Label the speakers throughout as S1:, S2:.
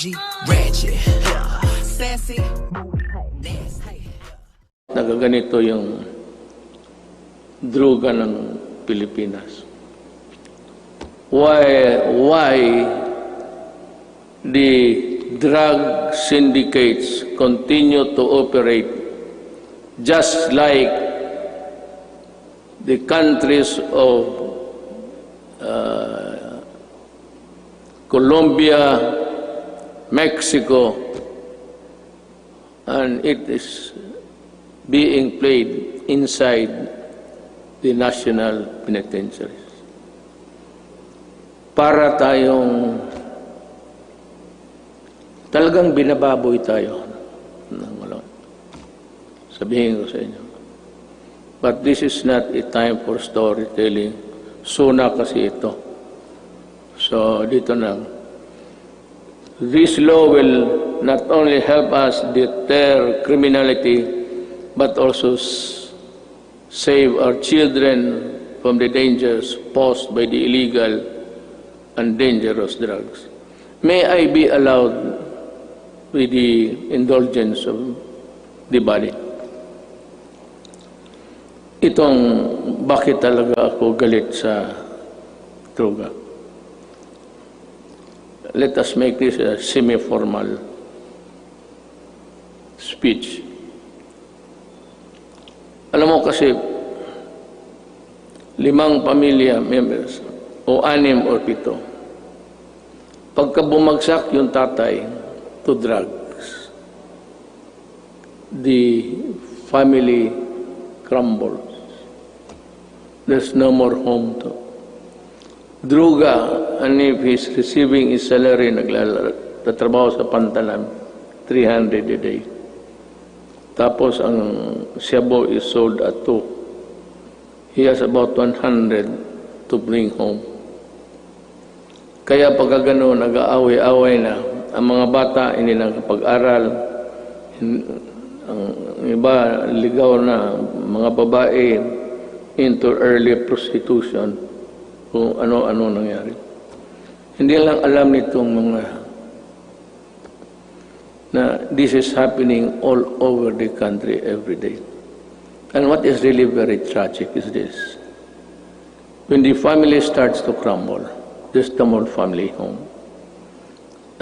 S1: bougie, ratchet, sassy, nasty.
S2: Nagaganito yung droga ng Pilipinas. Why the drug syndicates continue to operate just like the countries of Colombia, Mexico, and it is being played inside the national penitentiaries. Para tayong talagang binababoy tayo. Sabihin ko sa inyo. But this is not a time for storytelling. SONA kasi ito. So, dito na. This law will not only help us deter criminality, but also save our children from the dangers posed by the illegal and dangerous drugs. May I be allowed with the indulgence of the body? Itong bakit talaga ako galit sa droga. Let us make this a semi-formal speech. Alam mo kasi, 5 pamilya members, o 6 o 7, pagka bumagsak yung tatay to drugs, the family crumbles. There's no more home to. Droga, and if he's receiving his salary, nagtatrabaho sa pantalan, 300 a day. Tapos ang shabu is sold at 2. He has about 100 to bring home. Kaya pagka gano'n, nag-aaway-aaway na, ang mga bata hindi nakapag-aral, ang iba ligaw na mga babae into early prostitution, kung ano-ano nangyari. Hindi lang alam nitong mga na this is happening all over the country every day. And what is really very tragic is this. When the family starts to crumble, there's no more family home.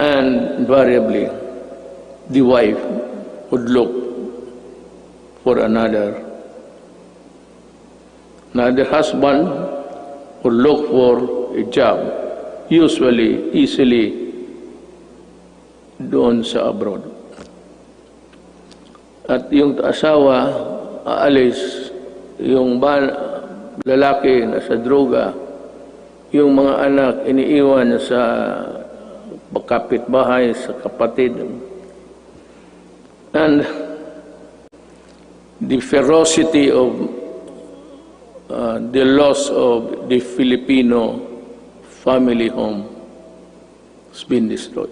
S2: And invariably, the wife would look for another husband, would look for a job, usually, easily, doon sa abroad. At yung asawa, aalis, yung lalaki na sa droga, yung mga anak iniiwan sa kapitbahay, sa kapatid. And the ferocity of the loss of the Filipino family home has been destroyed.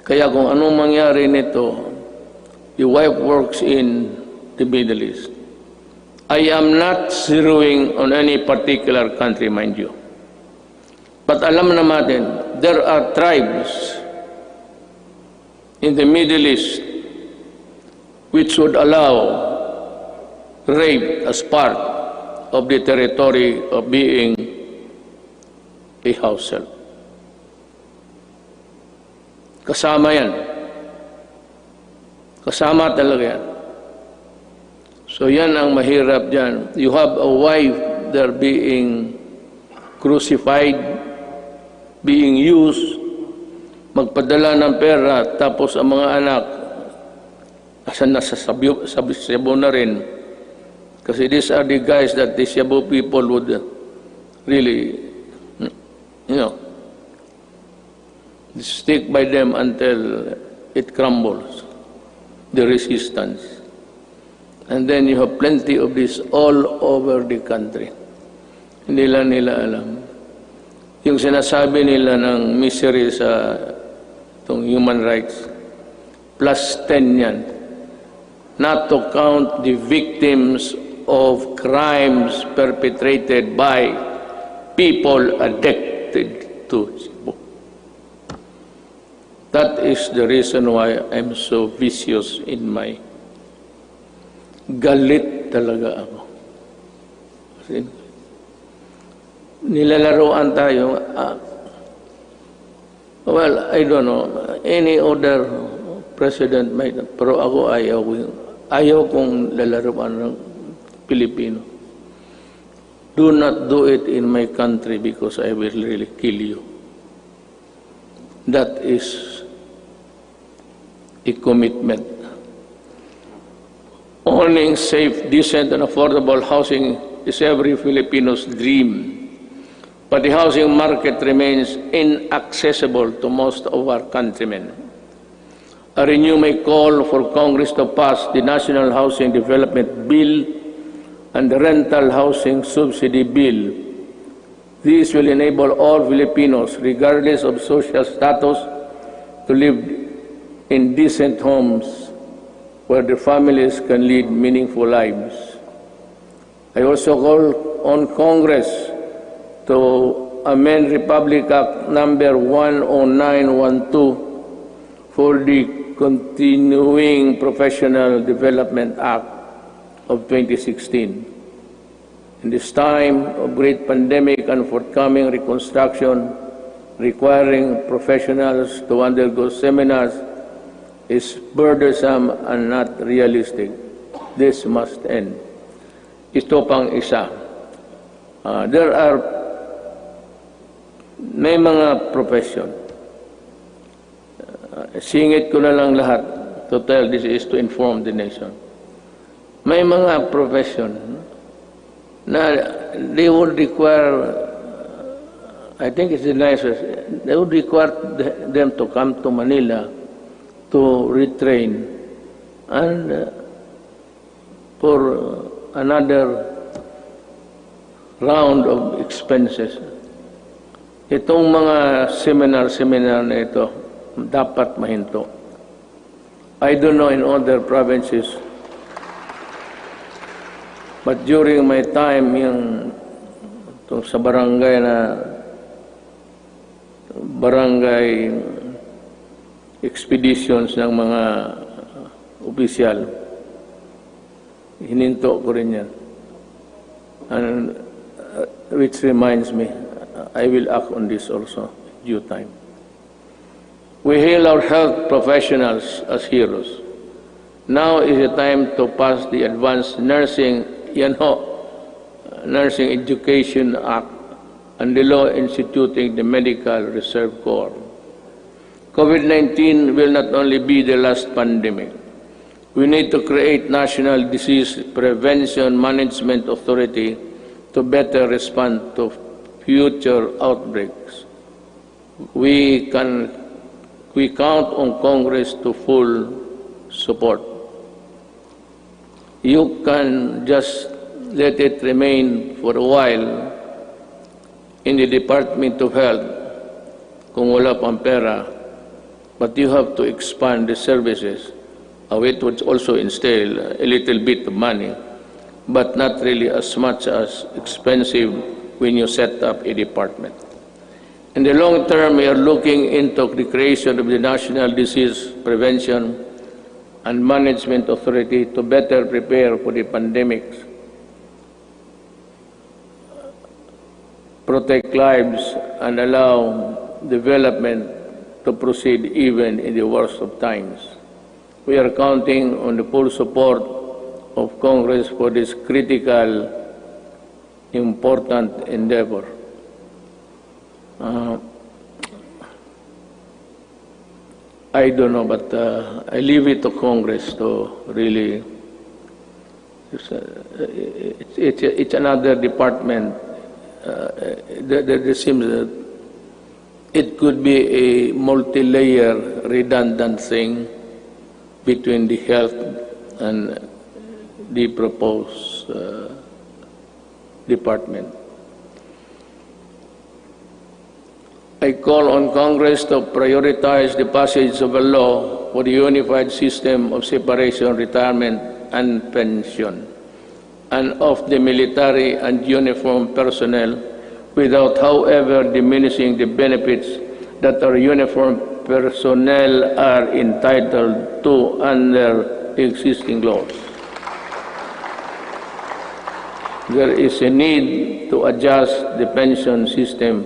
S2: Kaya kung anong mangyari nito, the wife works in the Middle East. I am not zeroing on any particular country, mind you. But alam natin, there are tribes in the Middle East which would allow rape as part of the territory of being a house help. Kasama yan. Kasama talaga yan. So yan ang mahirap dyan. You have a wife there being crucified, being used, magpadala ng pera, tapos ang mga anak, asan nasa Cebu na rin. Kasi these are the guys that the Cebu people would really, stick by them until it crumbles, the resistance. And then you have plenty of this all over the country. Hindi lang nila alam. Yung sinasabi nila ng misery sa itong human rights, plus 10 yan. Not to count the victims of crimes perpetrated by people addicted to Cebu. That is the reason why I'm so vicious in my galit talaga ako. Kasi nilalaroan tayo. Well, I don't know. Any other president might, pero ako ayaw kong lalaroan ng Pilipino. Do not do it in my country because I will really kill you. That is a commitment. Owning safe, decent, and affordable housing is every Filipino's dream. But the housing market remains inaccessible to most of our countrymen. I renew my call for Congress to pass the National Housing Development Bill and the Rental Housing Subsidy Bill. These will enable all Filipinos, regardless of social status, to live in decent homes where their families can lead meaningful lives. I also call on Congress to amend Republic Act number 10912 for the Continuing Professional Development Act of 2016. In this time of great pandemic and forthcoming reconstruction requiring professionals to undergo seminars is burdensome and not realistic. This must end. Ito pang isa. May mga profession. Singit ko na lang lahat to tell this is to inform the nation. May mga profession na they would require, I think it's the nicest, they would require them to come to Manila to retrain and for another round of expenses. Itong mga seminar na ito, dapat mahinto. I don't know in other provinces, but during my time sa barangay expeditions ng mga opisyal, hininto ko rin yan. And which reminds me, I will act on this also due time. We hail our health professionals as heroes. Now is the time to pass the Advanced Nursing Education Act and the law instituting the Medical Reserve Corps. COVID-19 will not only be the last pandemic. We need to create National Disease Prevention Management Authority to better respond to future outbreaks. We count on Congress to full support. You can just let it remain for a while in the Department of Health kung wala pang pera, but you have to expand the services. It would also entail a little bit of money, but not really as much as expensive when you set up a department. In the long term, we are looking into the creation of the National Disease Prevention and Management Authority to better prepare for the pandemics, protect lives, and allow development to proceed even in the worst of times. We are counting on the full support of Congress for this critical, important endeavor. I don't know, but I leave it to Congress to really. It's another department. There seems that it could be a multi-layer, redundant thing between the health and the proposed department. I call on Congress to prioritize the passage of a law for the unified system of separation, retirement, and pension, and of the military and uniformed personnel, without, however, diminishing the benefits that our uniformed personnel are entitled to under existing laws. There is a need to adjust the pension system,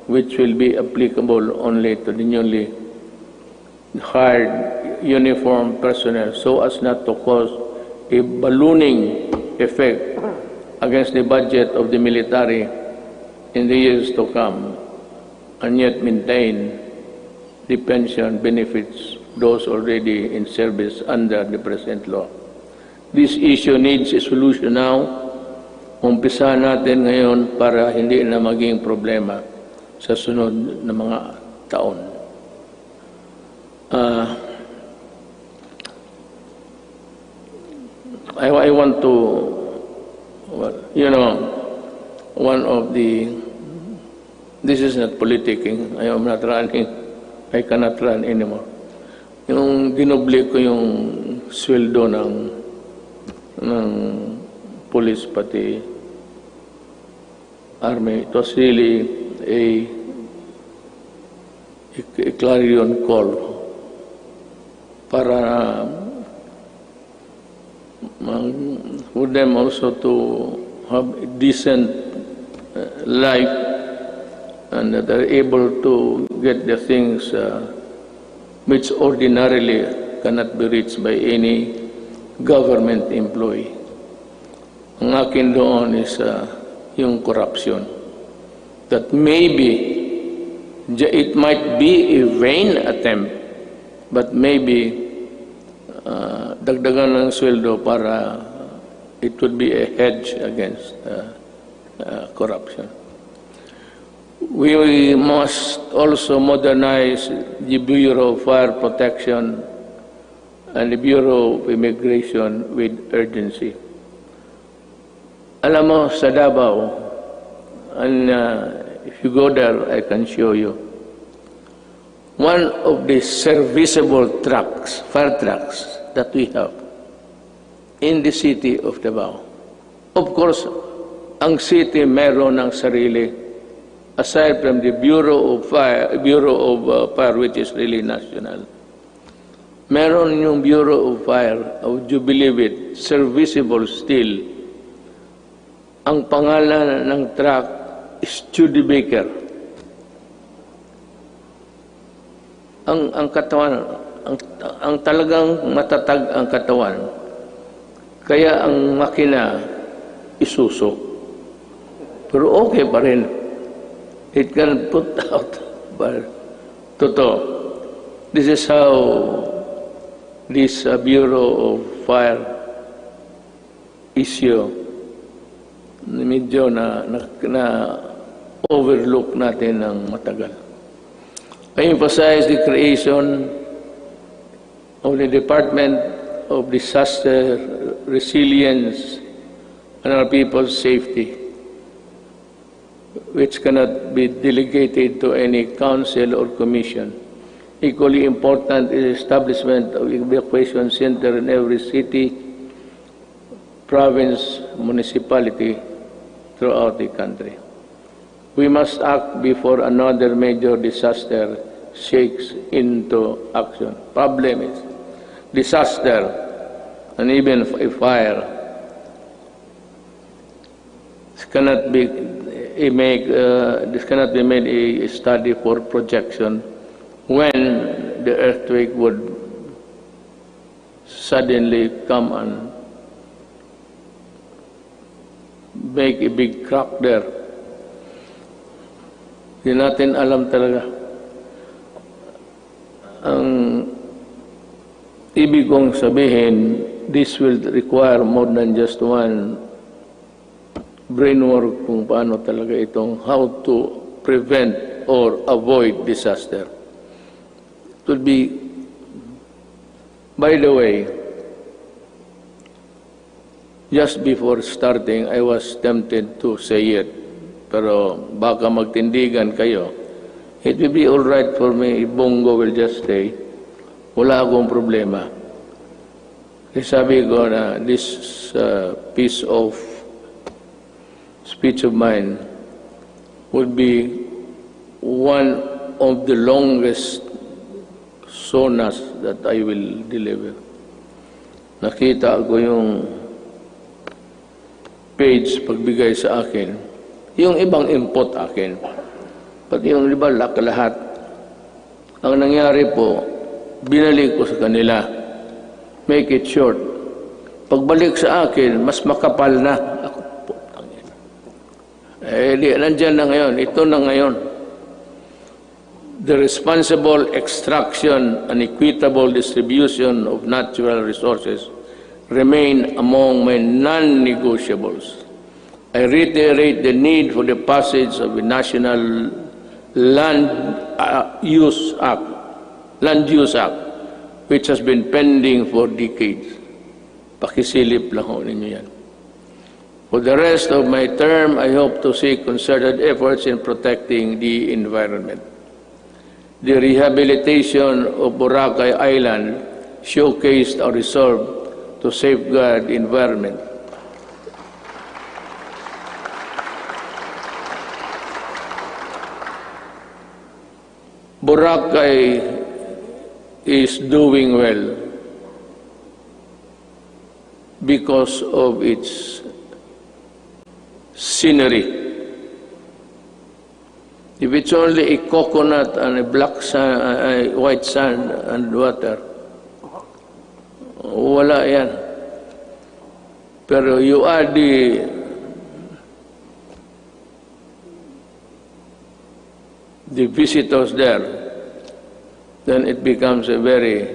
S2: which will be applicable only to the newly hired uniformed personnel, so as not to cause a ballooning effect against the budget of the military in the years to come, and yet maintain the pension benefits those already in service under the present law. This issue needs a solution now. Umpisa natin ngayon para hindi na maging problema sa sunod na mga taon. I want to, one of the, this is not politicking, I am not running, I cannot run anymore. Yung dinoble ko yung sweldo ng police pati army, it was really a clarion call para for them also to have a decent life and that they're able to get the things which ordinarily cannot be reached by any government employee. Ang akin doon is yung corruption. That maybe it might be a vain attempt, but maybe dagdagan ng sweldo para it would be a hedge against corruption. We must also modernize the Bureau of Fire Protection and the Bureau of Immigration with urgency. Alam mo, sa Davao, and if you go there, I can show you, one of the serviceable trucks, fire trucks, that we have in the city of Davao. Of course, ang city meron ng sarili, aside from the Bureau of Fire, which is really national. Meron yung Bureau of Fire, would you believe it, serviceable still. Ang pangalan ng truck is Studebaker. Ang katawan, ang talagang matatag ang katawan. Kaya ang makina isusok. Pero okay pa rin. It can put out. But, totoo. This is how this Bureau of Fire issue medyo na overlook natin ng matagal. I emphasize the creation of the Department of Disaster Resilience and our people's safety, which cannot be delegated to any council or commission. Equally important is the establishment of evacuation center in every city, province, municipality throughout the country. We must act before another major disaster shakes into action. Problem is disaster and even a fire. This cannot be made a study for projection when the earthquake would suddenly come and make a big crack there. Hindi natin alam talaga. Ang ibig kong sabihin, this will require more than just one brain work kung paano talaga itong how to prevent or avoid disaster. It will be, by the way, just before starting, I was tempted to say it, pero baka magtindigan kayo. It will be all right for me if Bongo will just stay. Wala akong problema. Kasi sabi ko na this piece of speech of mine would be one of the longest SONAs that I will deliver. Nakita ko yung page pagbigay sa akin. Yung ibang input akin. Pati yung iba lahat. Ang nangyari po, binalik ko sa kanila. Make it short. Pagbalik sa akin, mas makapal na. Ako, putang ina. Nandyan na ngayon. Ito na ngayon. The responsible extraction and equitable distribution of natural resources remain among my non-negotiables. I reiterate the need for the passage of the National Land Use Act, which has been pending for decades. Pakisilip lang ho ninyo yan. For the rest of my term, I hope to see concerted efforts in protecting the environment. The rehabilitation of Boracay Island showcased our resolve to safeguard the environment. Boracay is doing well because of its scenery. If it's only a coconut and a black sand, white sand and water, wala yan. Pero you add the visitors there, then it becomes a very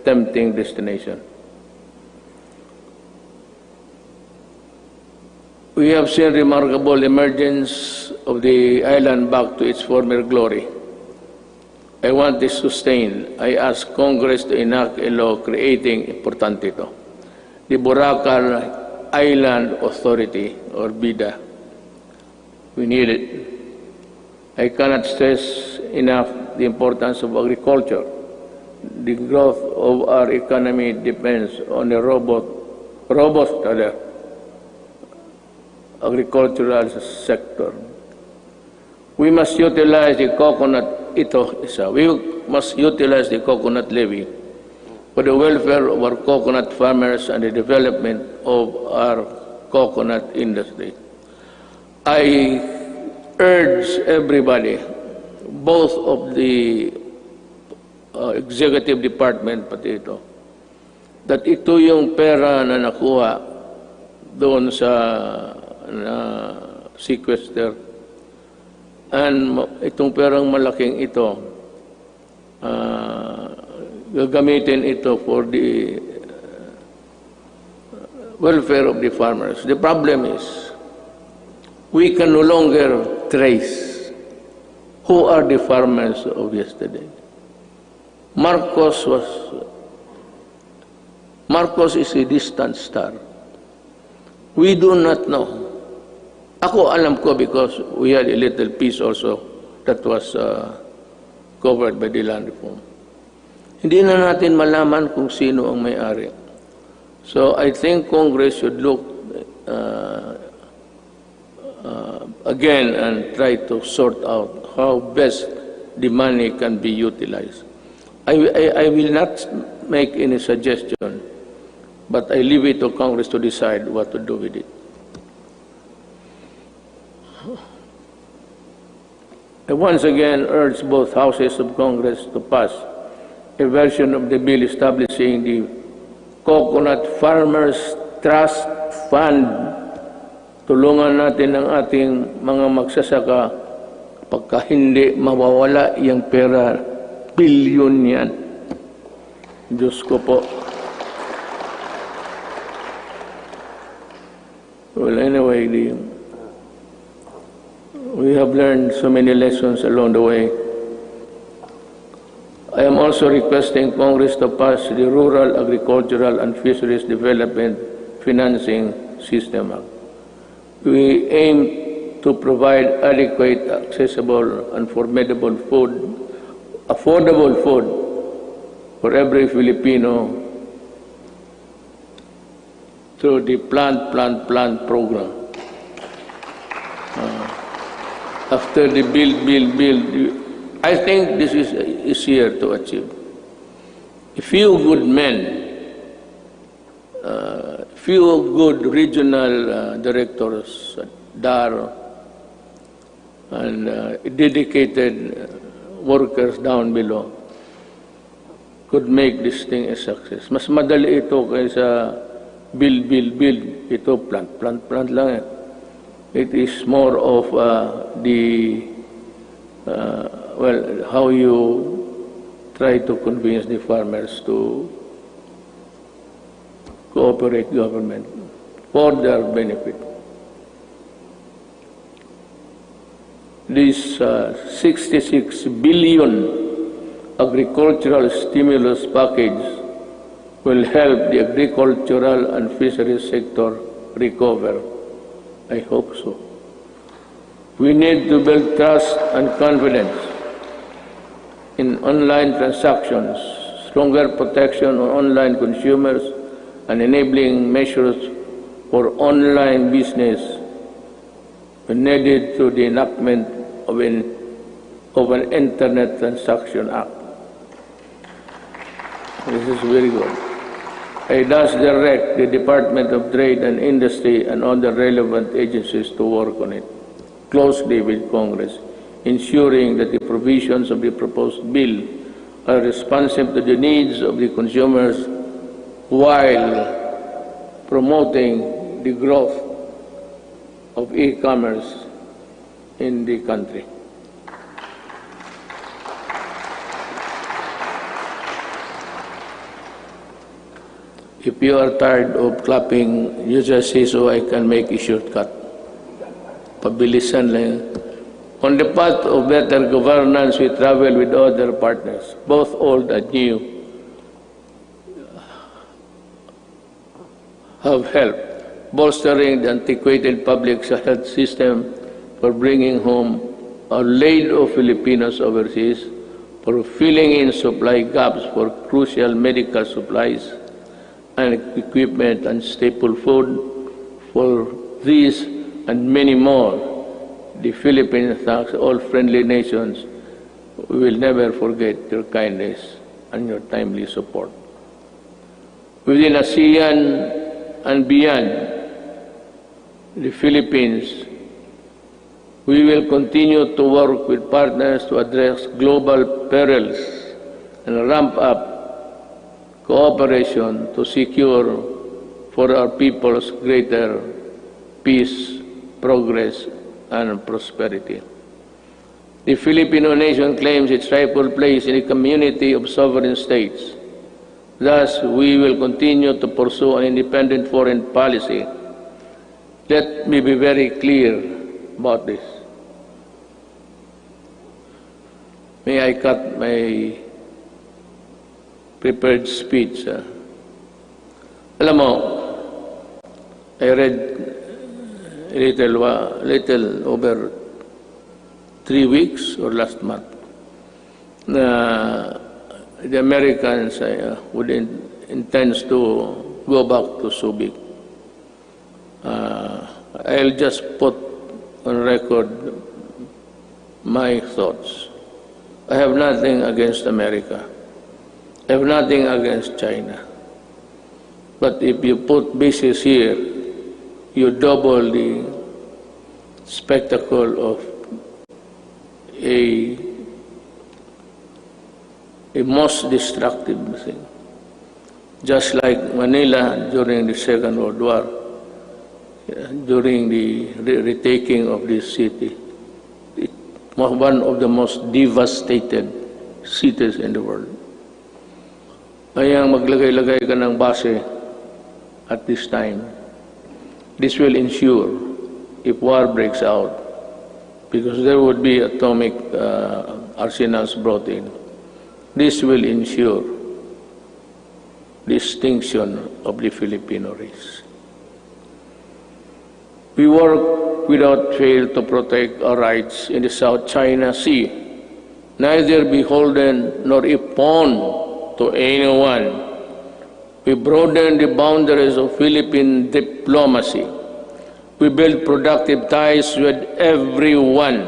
S2: tempting destination. We have seen remarkable emergence of the island back to its former glory. I want this sustained. I ask Congress to enact a law creating, importante ito, the Boracay Island Authority, or BIDA. We need it. I cannot stress enough the importance of agriculture. The growth of our economy depends on a robust agricultural sector. We must utilize the coconut, we must utilize the coconut levy for the welfare of our coconut farmers and the development of our coconut industry. I urge everybody, both of the executive department, pati ito, that ito yung pera na nakuha doon sa sequester, and itong perang malaking ito, gagamitin ito for the welfare of the farmers. The problem is, we can no longer trace who are the farmers of yesterday. Marcos is a distant star. We do not know. Ako alam ko because we had a little piece also that was covered by the land reform. Hindi na natin malaman kung sino ang may-ari. So I think Congress should look again and try to sort out how best the money can be utilized. I will not make any suggestion, but I leave it to Congress to decide what to do with it. I once again urge both houses of Congress to pass a version of the bill establishing the Coconut Farmers Trust Fund. Tulungan natin ang ating mga magsasaka pagka hindi mawawala yung pera, bilyon yan. Diyos ko po. Well, anyway, we have learned so many lessons along the way. I am also requesting Congress to pass the Rural Agricultural and Fisheries Development Financing System Act. We aim to provide adequate, accessible, and affordable food for every Filipino through the Plant program. After the build, I think this is easier to achieve. a few good men, few good regional directors, DAR, and dedicated workers down below could make this thing a success. Mas madali ito kaysa build. Ito plant lang eh. It is more of how you try to convince the farmers to cooperate government for their benefit. This 66 billion agricultural stimulus package will help the agricultural and fisheries sector recover. I hope so. We need to build trust and confidence in online transactions, stronger protection on online consumers, and enabling measures for online business needed through the enactment of an Internet Transaction Act. This is very good. I thus direct the Department of Trade and Industry and other relevant agencies to work on it closely with Congress, ensuring that the provisions of the proposed bill are responsive to the needs of the consumers while promoting the growth of e-commerce in the country. If you are tired of clapping, you just say so I can make a shortcut. Pabilisan lang. On the path of better governance, we travel with other partners, both old and new, have helped bolstering the antiquated public health system, for bringing home a load of Filipinos overseas, for filling in supply gaps for crucial medical supplies and equipment and staple food. For these and many more, the Philippines thanks all friendly nations. We will never forget your kindness and your timely support. Within ASEAN and beyond the Philippines, we will continue to work with partners to address global perils and ramp up cooperation to secure for our peoples greater peace, progress, and prosperity. The Filipino nation claims its rightful place in a community of sovereign states. Thus, we will continue to pursue an independent foreign policy. Let me be very clear about this. May I cut my prepared speech? Alam mo, I read a little over 3 weeks or last month na the Americans intends to go back to Subic. I'll just put on record my thoughts. I have nothing against America. I have nothing against China. But if you put bases here, you double the spectacle of a most destructive thing. Just like Manila during the Second World War, during the retaking of this city, it was one of the most devastated cities in the world. Kaya maglagay-lagay ka ng base at this time. This will ensure if war breaks out, because there would be atomic arsenals brought in. This will ensure the extinction of the Filipino race. We work without fail to protect our rights in the South China Sea, neither beholden nor a pawn to anyone. We broaden the boundaries of Philippine diplomacy. We build productive ties with everyone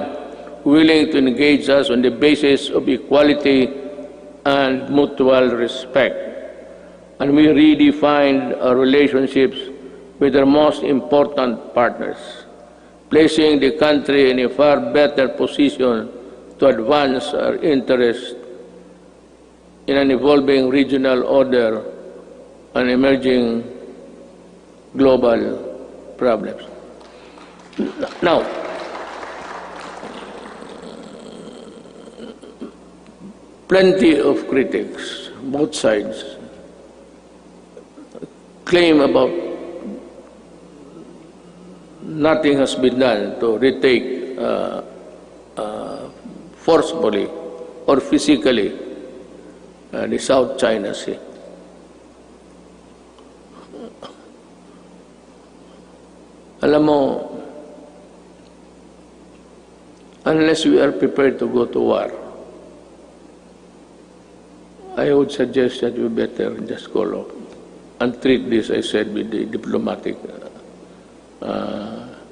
S2: willing to engage us on the basis of equality and mutual respect. And we redefined our relationships with our most important partners, placing the country in a far better position to advance our interests in an evolving regional order and emerging global problems. Now, plenty of critics, both sides, claim about nothing has been done to retake forcefully or physically the South China Sea. Alam mo, unless we are prepared to go to war, I would suggest that we better just call off and treat this, I said, with the diplomatic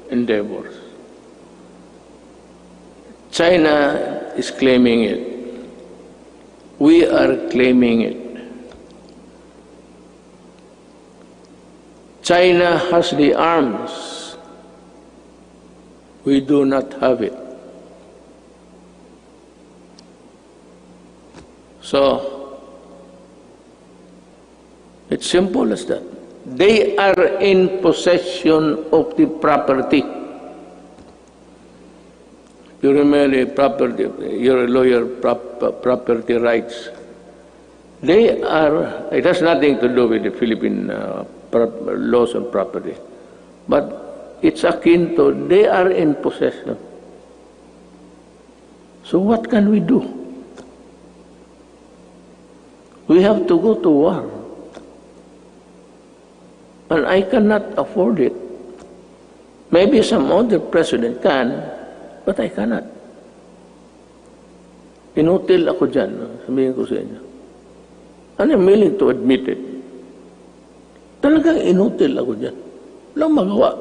S2: endeavors. China is claiming it. We are claiming it. China has the arms. We do not have it. So, it's simple as that. They are in possession of the property. You remember property, you're a lawyer, property rights. They are, it has nothing to do with the Philippine laws on property. But it's akin to, they are in possession. So what can we do? We have to go to war. And I cannot afford it. Maybe some other president can, but I cannot. Inutil ako dyan, sabihin ko sa inyo. And I'm willing to admit it. Talagang inutil ako dyan. Walang magawa.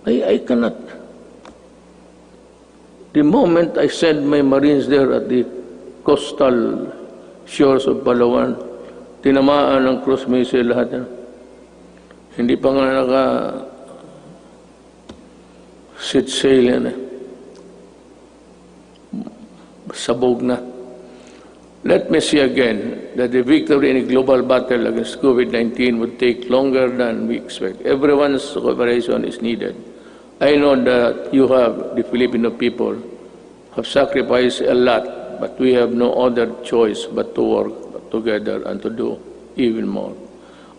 S2: I cannot. The moment I send my Marines there at the coastal shores of Palawan, tinamaan ng cruise missile lahat yan. Hindi pa nga sit sail yan eh. Sabog na. Let me say again that the victory in a global battle against COVID-19 would take longer than we expect. Everyone's cooperation is needed. I know that you have, the Filipino people, have sacrificed a lot, but we have no other choice but to work together and to do even more.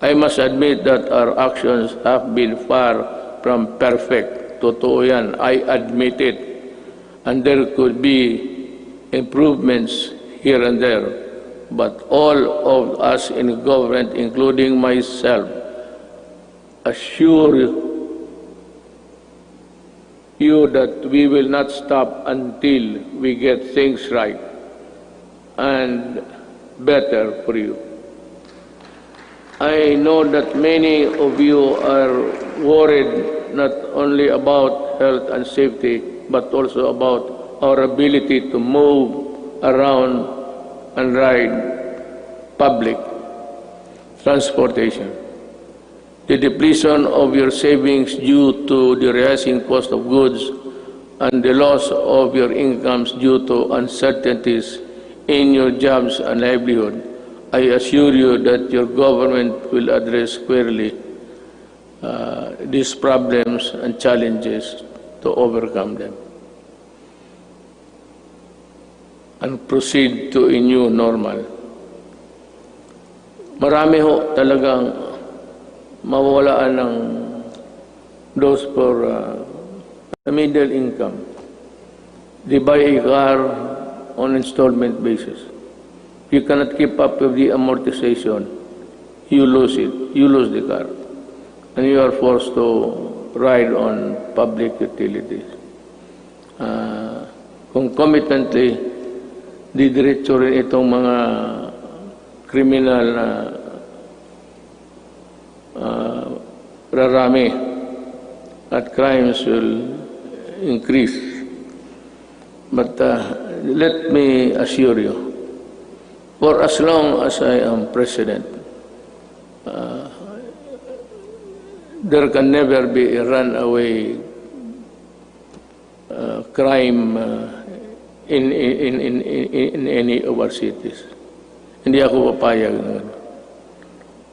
S2: I must admit that our actions have been far from perfect. Totoo yan, I admit it. And there could be improvements here and there. But all of us in government, including myself, assure you that we will not stop until we get things right and better for you. I know that many of you are worried not only about health and safety, but also about our ability to move around and ride public transportation. The depletion of your savings due to the rising cost of goods and the loss of your incomes due to uncertainties in your jobs and livelihood, I assure you that your government will address squarely these problems and challenges to overcome them and proceed to a new normal. Marami ho talagang mawawalaan ng those for middle income. They buy a car on installment basis. You cannot keep up with the amortization. You lose it. You lose the car. And you are forced to ride on public utilities. Concomitantly, didiretso rin itong mga kriminal na rarami at crimes will increase. But let me assure you, for as long as I am president, there can never be a runaway crime in any of our cities. Hindi ako papayag na gano'n.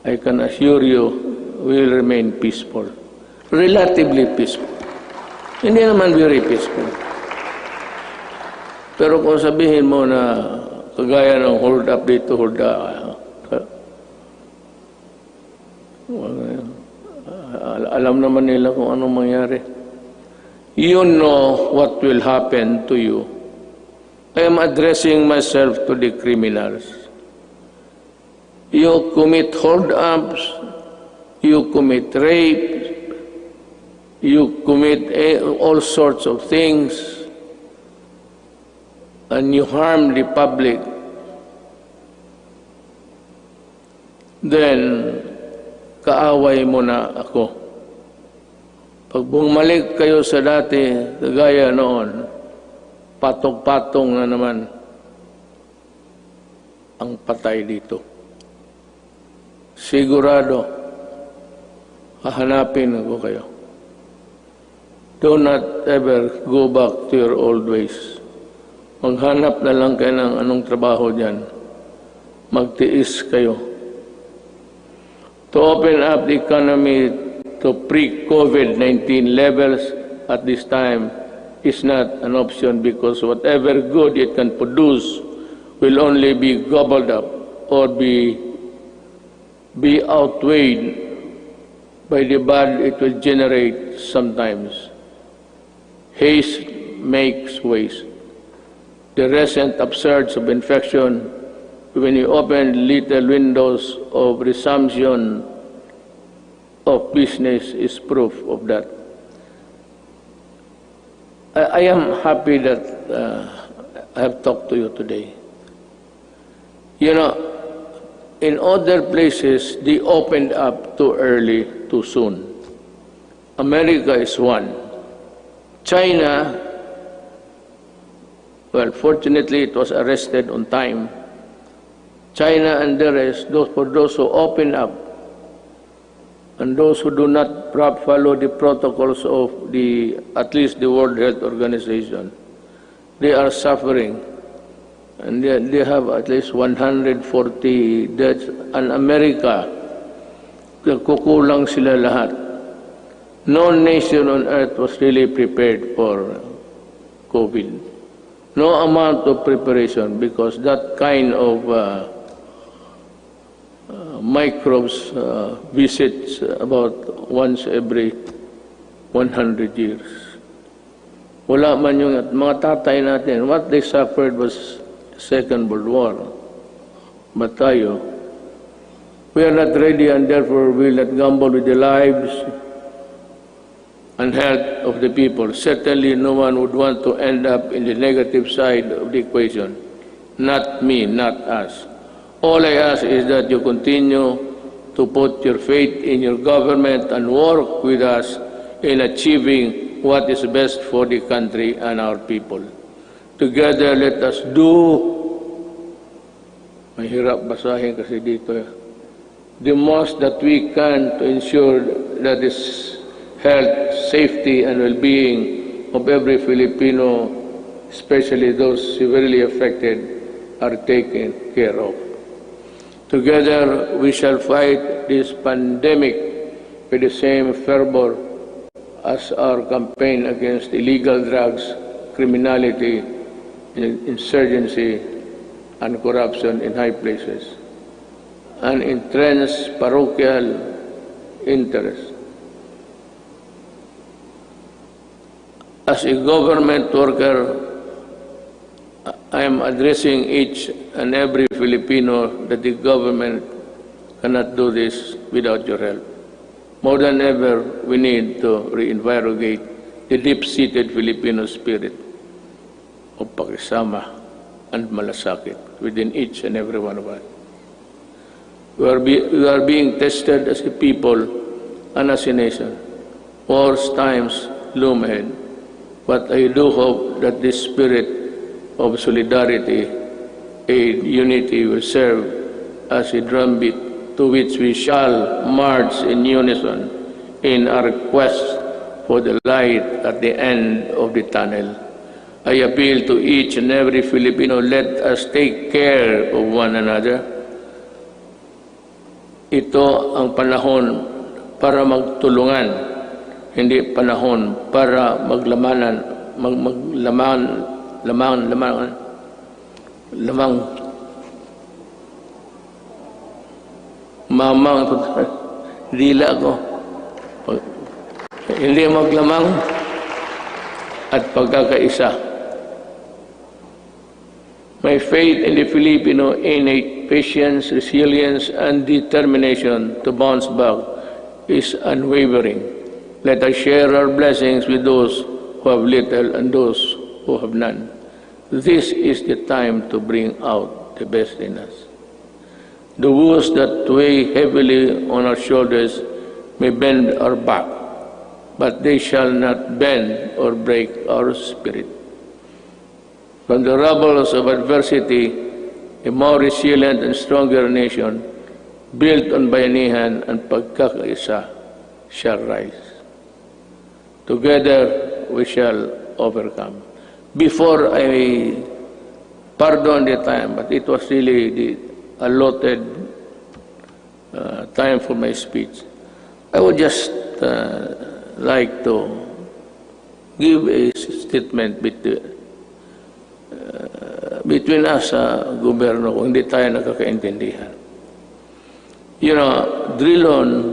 S2: I can assure you, we will remain peaceful. Relatively peaceful. Hindi naman very peaceful. Pero kung sabihin mo na kagaya ng hold up dito, hold up, alam naman nila kung anong mangyari. You know what will happen to you. I am addressing myself to the criminals. You commit hold-ups, you commit rape, you commit all sorts of things, and you harm the public, then kaaway mo na ako. Pag bumalik kayo sa dati, kagaya noon, patong-patong na naman ang patay dito. Sigurado, hahanapin ko kayo. Do not ever go back to your old ways. Maghanap na lang kayo ng anong trabaho dyan. Magtiis kayo. To open up the economy to pre-COVID-19 levels at this time is not an option because whatever good it can produce will only be gobbled up or be outweighed by the bad it will generate sometimes. Haste makes waste. The recent upsurge of infection, when you open little windows of resumption of business, is proof of that. I am happy that I have talked to you today. You know, in other places, they opened up too early, too soon. America is one. China, well, fortunately, it was arrested on time. China and the rest, for those who open up, and those who do not follow the protocols of at least the World Health Organization, they are suffering. And they have at least 140 deaths. And America, kukulang sila lahat. No nation on earth was really prepared for COVID. No amount of preparation, because that kind of microbes visits about once every 100 years. Wala man yung at mga tatay natin, what they suffered was Second World War. But tayo, we are not ready, and therefore we will not gamble with the lives and health of the people. Certainly no one would want to end up in the negative side of the equation. Not me, not us. All I ask is that you continue to put your faith in your government and work with us in achieving what is best for the country and our people. Together, let us do, mahirap basahin kasi dito, the most that we can to ensure that this health, safety, and well-being of every Filipino, especially those severely affected, are taken care of. Together, we shall fight this pandemic with the same fervor as our campaign against illegal drugs, criminality, insurgency, and corruption in high places, and entrenched parochial interests. As a government worker, I am addressing each and every Filipino that the government cannot do this without your help. More than ever, we need to reinvigorate the deep-seated Filipino spirit of pakisama and malasakit within each and every one of us. We are being tested as a people and as a nation. Worse times loom ahead. But I do hope that this spirit of solidarity and unity will serve as a drumbeat to which we shall march in unison in our quest for the light at the end of the tunnel. I appeal to each and every Filipino, let us take care of one another. Ito ang panahon para magtulungan, hindi panahon para mamang dila ko. Hindi maglamang at pagkakaisa. My faith in the Filipino innate patience, resilience, and determination to bounce back is unwavering. Let us share our blessings with those who have little and those who have none. This is the time to bring out the best in us. The woes that weigh heavily on our shoulders may bend our back, but they shall not bend or break our spirit. From the rubbles of adversity, a more resilient and stronger nation, built on bayanihan and pagkakaisa, shall rise. Together we shall overcome. Before I pardon the time, but it was really the allotted time for my speech, I would just like to give a statement between us sa gobyerno kung hindi tayo nakakaintindihan. You know, Drilon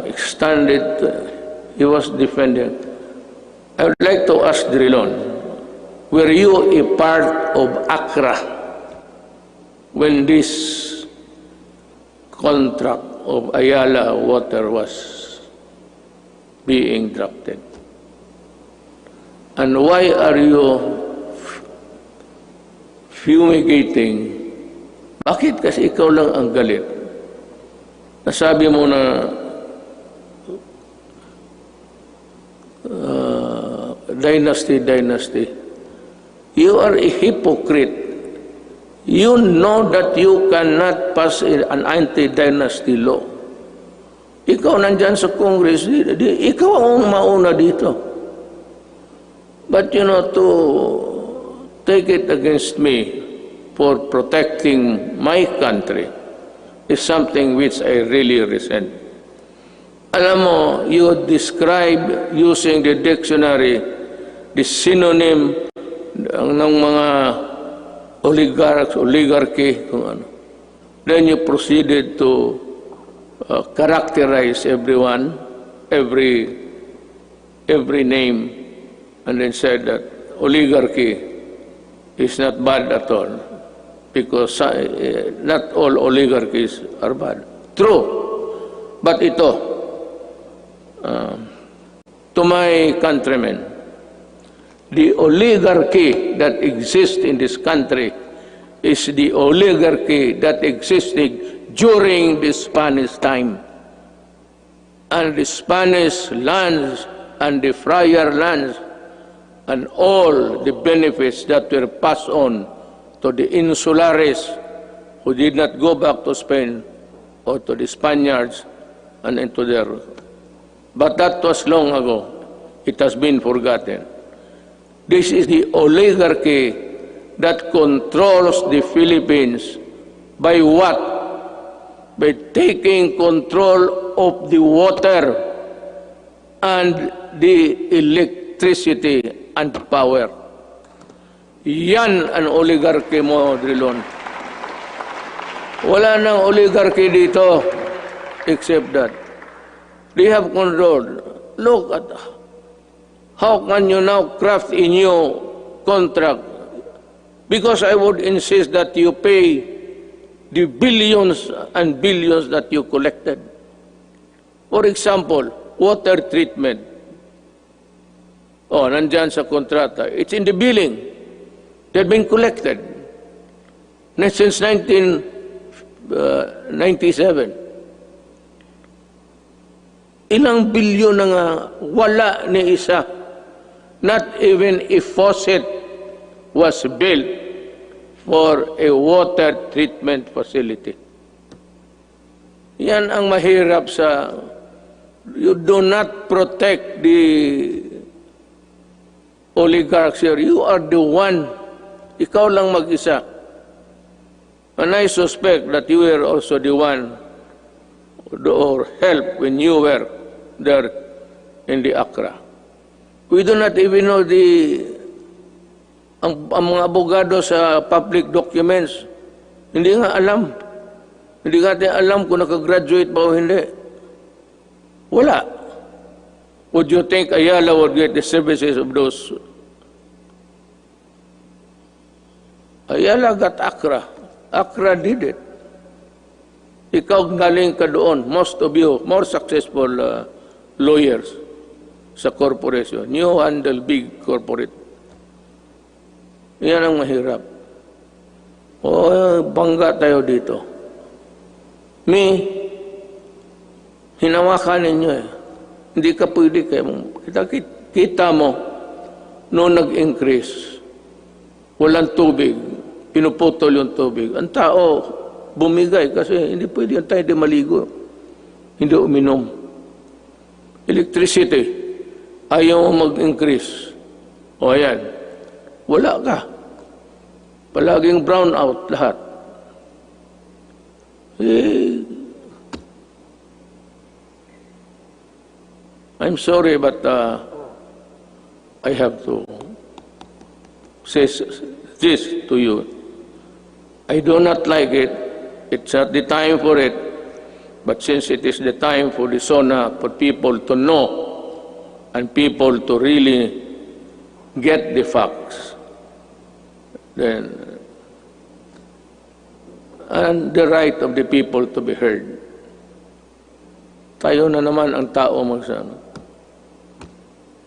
S2: extended, he was defending. I would like to ask Drilon, were you a part of ACRA when this contract of Ayala Water was being drafted? And why are you fumigating? Bakit kasi ikaw lang ang galit? Nasabi mo na dynasty. You are a hypocrite. You know that you cannot pass an anti-dynasty law. Ikaw nandyan sa Congress, ikaw ang mauna dito. But you know, to take it against me for protecting my country is something which I really resent. Alam mo, you describe using the dictionary the synonym ng mga oligarchs, oligarchy, kung ano. Then you proceeded to characterize everyone, every name, and then said that oligarchy is not bad at all, because not all oligarchies are bad. True. But ito, to my countrymen, the oligarchy that exists in this country is the oligarchy that existed during the Spanish time. And the Spanish lands and the friar lands and all the benefits that were passed on to the insulares who did not go back to Spain or to the Spaniards and into their... But that was long ago. It has been forgotten. This is the oligarchy that controls the Philippines. By what? By taking control of the water and the electricity and power. Yan ang oligarchy mo, Drilon. Wala nang oligarchy dito except that they have control. Look at how can you now craft a new contract? Because I would insist that you pay the billions and billions that you collected. For example, water treatment. Oh, nandyan sa kontrata. It's in the billing. They've been collected. Since 1997. Ilang bilyon na nga, wala ni isa. Not even a faucet was built for a water treatment facility. Yan ang mahirap sa, you do not protect the oligarchs here. You are the one, ikaw lang mag-isa. And I suspect that you were also the one or help when you were there in the Accra. We do not even know ang mga abogado sa public documents. Hindi nga alam. Hindi natin alam kung nakagraduate ba o hindi. Wala. Would you think Ayala would get the services of those? Ayala got Accra. Accra did it. Ikaw galing ka doon. Most of you, more successful lawyers sa corporation. You handle big corporate. Yan ang mahirap. O, bangga tayo dito. Hinawakan ninyo eh. Hindi ka pwede kayo. Kita mo, noong nag-increase, walang tubig, pinuputol yung tubig. Ang tao, bumigay kasi hindi pwede yung tayo di maligo. Hindi uminom. Electricity, ayaw mo mag-increase. O ayan, wala ka. Palaging brown out lahat. I'm sorry, but I have to say this to you. I do not like it. It's not the time for it. But since it is the time for the SONA, for people to know and people to really get the facts, then, and the right of the people to be heard. Tayo na naman ang tao magsama.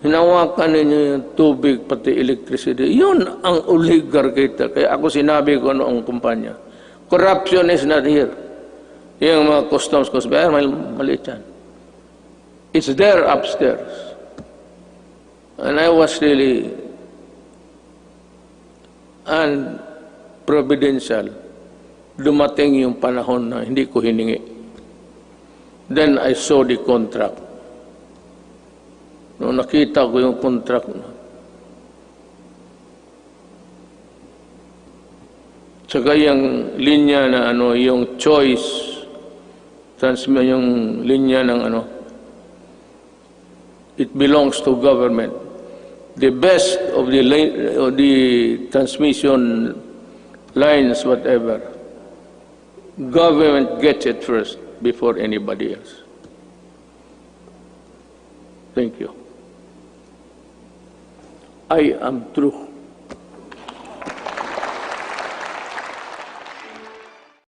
S2: Hinawakan ninyo yung tubig, pati electricity. Yun ang oligarchy. Kaya ako sinabi ko noong kumpanya, corruption is not here. Yung mga customs, maliit yan. It's there upstairs. And I was really unprovidential. Dumating yung panahon na hindi ko hiningi. Then I saw the contract. Nung nakita ko yung contract na, tsaka yung linya na yung choice, yung linya ng it belongs to government. The best of the transmission lines, whatever, government gets it first before anybody else. Thank you. I am through.